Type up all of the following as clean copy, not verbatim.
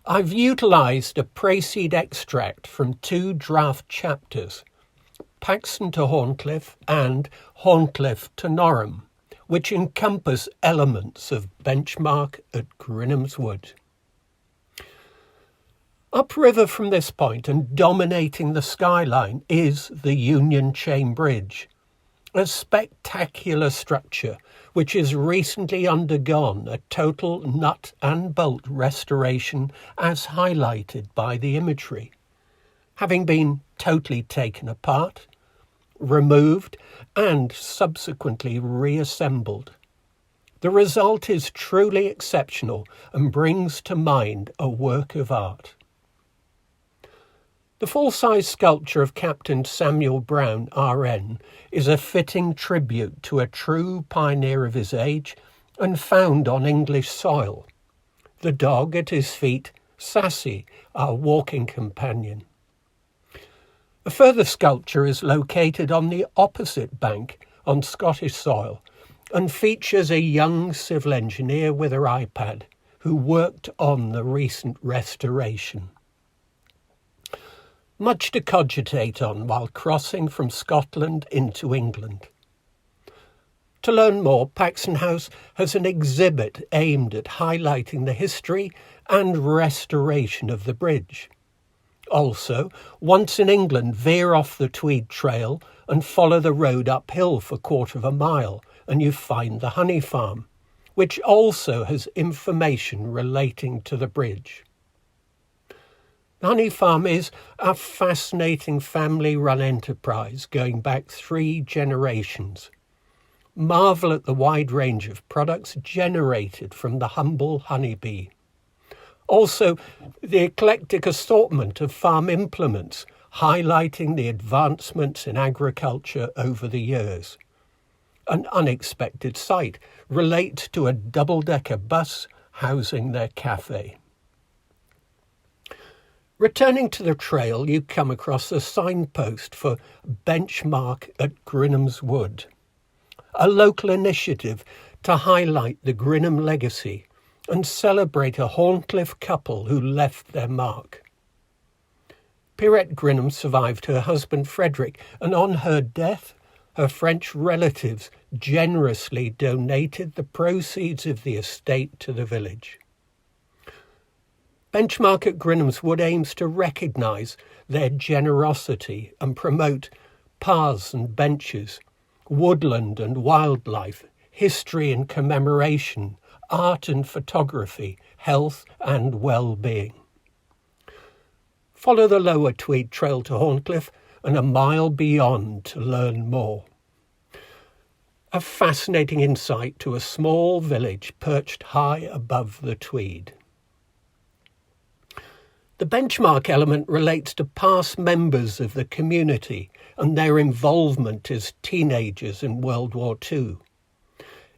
I've utilised a pre-seed extract from 2 draft chapters, Paxton to Horncliffe and Horncliffe to Norham, which encompass elements of Benchmark at Grinham's Wood. Upriver from this point and dominating the skyline is the Union Chain Bridge, a spectacular structure which has recently undergone a total nut and bolt restoration as highlighted by the imagery, having been totally taken apart, removed and subsequently reassembled. The result is truly exceptional and brings to mind a work of art. The full-size sculpture of Captain Samuel Brown, R.N., is a fitting tribute to a true pioneer of his age and found on English soil. The dog at his feet, Sassy, our walking companion. A further sculpture is located on the opposite bank on Scottish soil and features a young civil engineer with her iPad who worked on the recent restoration. Much to cogitate on while crossing from Scotland into England. To learn more, Paxton House has an exhibit aimed at highlighting the history and restoration of the bridge. Also, once in England, veer off the Tweed Trail and follow the road uphill for 1/4 mile and you find the honey farm, which also has information relating to the bridge. The honey farm is a fascinating family-run enterprise going back 3 generations. Marvel at the wide range of products generated from the humble honeybee. Also, the eclectic assortment of farm implements, highlighting the advancements in agriculture over the years. An unexpected sight relates to a double-decker bus housing their cafe. Returning to the trail, you come across a signpost for Benchmark at Grinham's Wood, a local initiative to highlight the Grinham legacy and celebrate a Horncliffe couple who left their mark. Pierrette Grinham survived her husband Frederick, and on her death, her French relatives generously donated the proceeds of the estate to the village. Benchmark at Grinham's Wood aims to recognise their generosity and promote paths and benches, woodland and wildlife, history and commemoration, art and photography, health and well-being. Follow the lower Tweed Trail to Horncliffe and a mile beyond to learn more. A fascinating insight to a small village perched high above the Tweed. The benchmark element relates to past members of the community and their involvement as teenagers in World War II.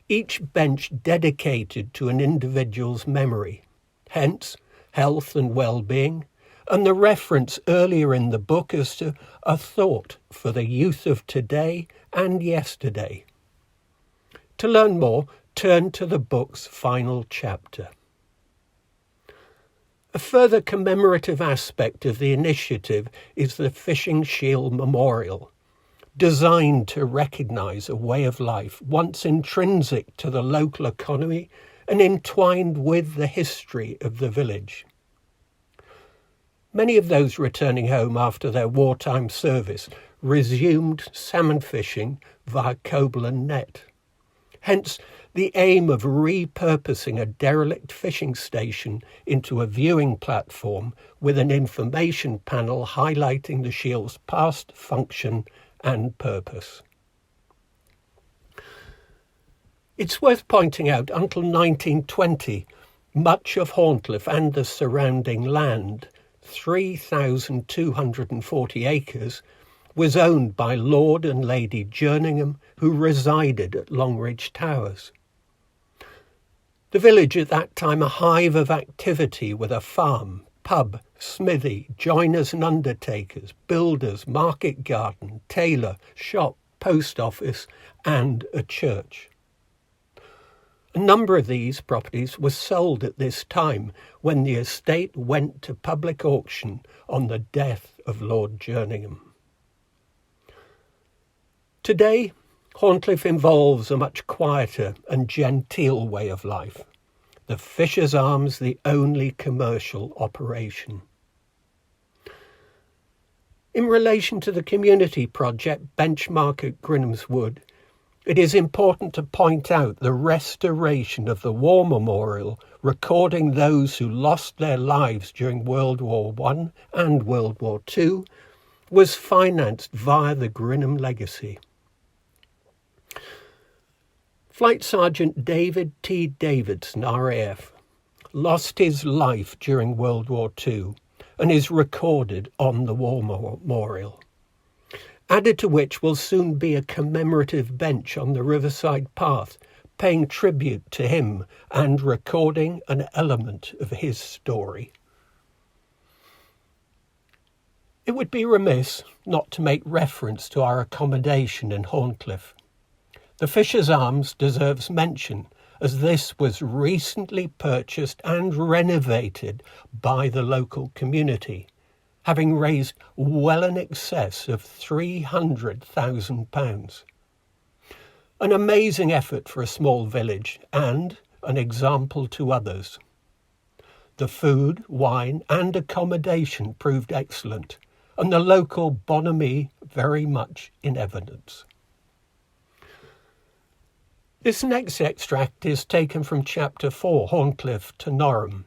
Each bench dedicated to an individual's memory, hence health and well-being, and the reference earlier in the book as to a thought for the youth of today and yesterday. To learn more, turn to the book's final chapter. A further commemorative aspect of the initiative is the Fishing Shield Memorial, designed to recognise a way of life once intrinsic to the local economy and entwined with the history of the village. Many of those returning home after their wartime service resumed salmon fishing via coble and net. Hence, the aim of repurposing a derelict fishing station into a viewing platform with an information panel highlighting the shield's past function and purpose. It's worth pointing out, until 1920, much of Horncliffe and the surrounding land, 3,240 acres, was owned by Lord and Lady Jerningham, who resided at Longridge Towers. The village at that time a hive of activity with a farm, pub, smithy, joiners and undertakers, builders, market garden, tailor, shop, post office and a church. A number of these properties were sold at this time when the estate went to public auction on the death of Lord Jerningham. Today, Horncliffe involves a much quieter and genteel way of life. The Fisher's Arms the only commercial operation. In relation to the community project Benchmark at Grinham's Wood, it is important to point out the restoration of the War Memorial recording those who lost their lives during World War I and World War II was financed via the Grinham legacy. Flight Sergeant David T. Davidson, RAF, lost his life during World War II and is recorded on the War Memorial. Added to which will soon be a commemorative bench on the riverside path, paying tribute to him and recording an element of his story. It would be remiss not to make reference to our accommodation in Horncliffe. The Fisher's Arms deserves mention, as this was recently purchased and renovated by the local community, having raised well in excess of £300,000. An amazing effort for a small village and an example to others. The food, wine and accommodation proved excellent, and the local bonhomie very much in evidence. This next extract is taken from Chapter 4, Horncliffe to Norham.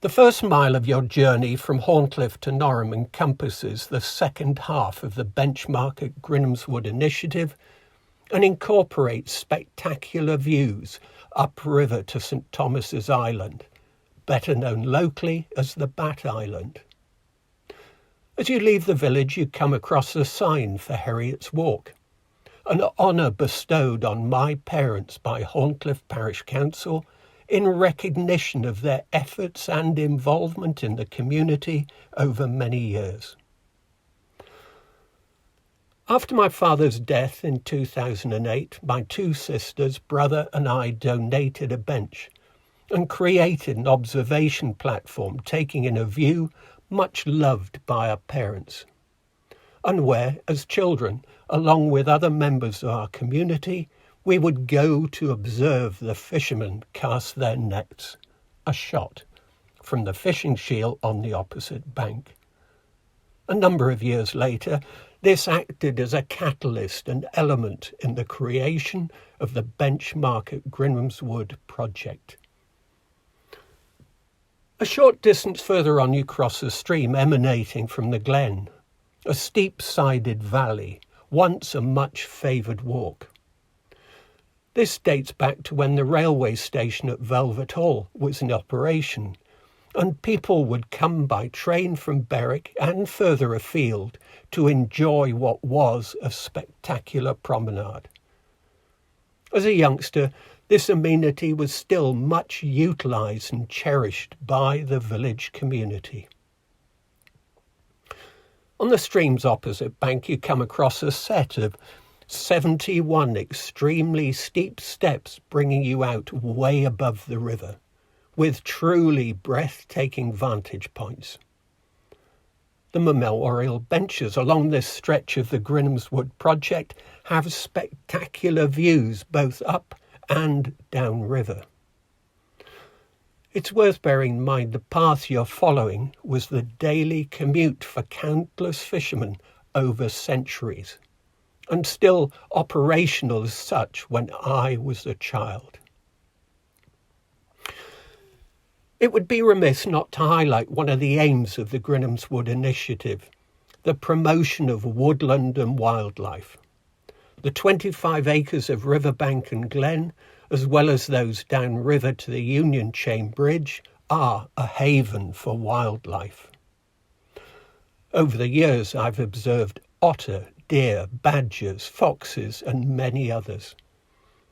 The first mile of your journey from Horncliffe to Norham encompasses the second half of the Benchmark at Grinham's Wood initiative and incorporates spectacular views upriver to St Thomas's Island, better known locally as the Bat Island. As you leave the village, you come across a sign for Herriot's Walk, an honour bestowed on my parents by Horncliffe Parish Council in recognition of their efforts and involvement in the community over many years. After my father's death in 2008, my two sisters, brother and I donated a bench and created an observation platform taking in a view much loved by our parents, and where, as children, along with other members of our community, we would go to observe the fishermen cast their nets, a shot from the fishing shield on the opposite bank. A number of years later, this acted as a catalyst and element in the creation of the Benchmark at Grinham's Wood project. A short distance further on you cross a stream emanating from the glen, a steep-sided valley, once a much favoured walk. This dates back to when the railway station at Velvet Hall was in operation, and people would come by train from Berwick and further afield to enjoy what was a spectacular promenade. As a youngster, this amenity was still much utilised and cherished by the village community. On the stream's opposite bank, you come across a set of 71 extremely steep steps bringing you out way above the river, with truly breathtaking vantage points. The memorial benches along this stretch of the Grinham's Wood project have spectacular views both up and downriver. It's worth bearing in mind the path you're following was the daily commute for countless fishermen over centuries, and still operational as such when I was a child. It would be remiss not to highlight one of the aims of the Grinham's Wood initiative, the promotion of woodland and wildlife. The 25 acres of riverbank and glen, as well as those downriver to the Union Chain Bridge, are a haven for wildlife. Over the years, I've observed otter, deer, badgers, foxes, and many others.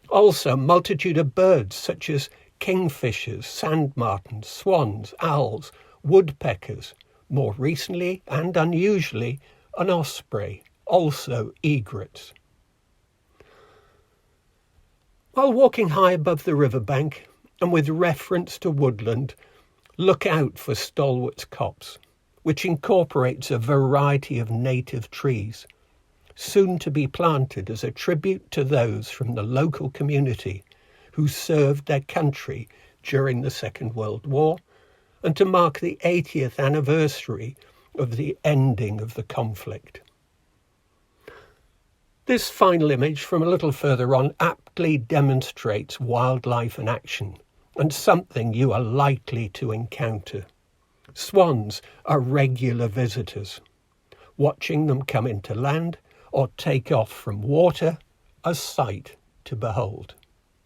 Also, a multitude of birds such as kingfishers, sand martins, swans, owls, woodpeckers, more recently and unusually, an osprey, also egrets. While walking high above the riverbank, and with reference to woodland, look out for Stalwart's Copse, which incorporates a variety of native trees, soon to be planted as a tribute to those from the local community who served their country during the Second World War, and to mark the 80th anniversary of the ending of the conflict. This final image from a little further on aptly demonstrates wildlife in action, and something you are likely to encounter. Swans are regular visitors. Watching them come into land or take off from water, a sight to behold.